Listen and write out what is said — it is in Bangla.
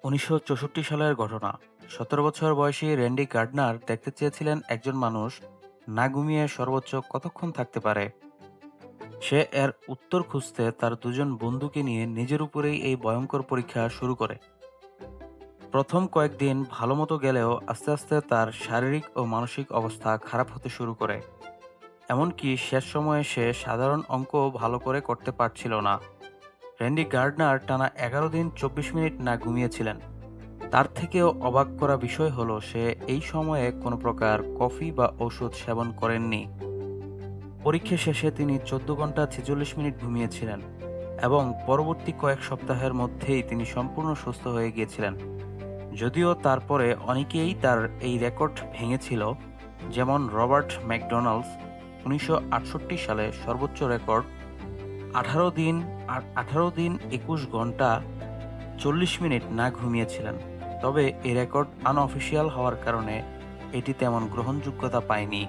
১৯৬৪ সালের ঘটনা। ১৭ বছর বয়সী র্যান্ডি গার্ডনার দেখতে চেয়েছিলেন একজন মানুষ না ঘুমিয়ে সর্বোচ্চ কতক্ষণ থাকতে পারে। সে এর উত্তর খুঁজতে তার দুজন বন্ধুকে নিয়ে নিজের উপরেই এই ভয়ঙ্কর পরীক্ষা শুরু করে। প্রথম কয়েকদিন ভালোমতো গেলেও আস্তে আস্তে তার শারীরিক ও মানসিক অবস্থা খারাপ হতে শুরু করে। এমনকি শেষ সময়ে সে সাধারণ অঙ্কও ভালো করে করতে পারছিল না। র্যান্ডি গার্ডনার টানা ১১ দিন ২৪ মিনিট না ঘুমিয়েছিলেন। তার থেকেও অবাক করা বিষয় হলো সে এই সময়ে কোনো প্রকার কফি বা ওষুধ সেবন করেননি। পরীক্ষা শেষে তিনি ১৪ ঘন্টা ৪৬ মিনিট ঘুমিয়েছিলেন এবং পরবর্তী কয়েক সপ্তাহের মধ্যেই তিনি সম্পূর্ণ সুস্থ হয়ে গিয়েছিলেন। যদিও তারপরে অনেকেই তার এই রেকর্ড ভেঙেছিল, যেমন রবার্ট ম্যাকডোনাল্ডস ১৯৬৮ সালে সর্বোচ্চ রেকর্ড ১৮ দিন ২১ ঘন্টা ৪০ মিনিট না ঘুমিয়েছিলেন। তবে এই রেকর্ড আনঅফিসিয়াল হওয়ার কারণে এটি তেমন গ্রহণযোগ্যতা পায়নি।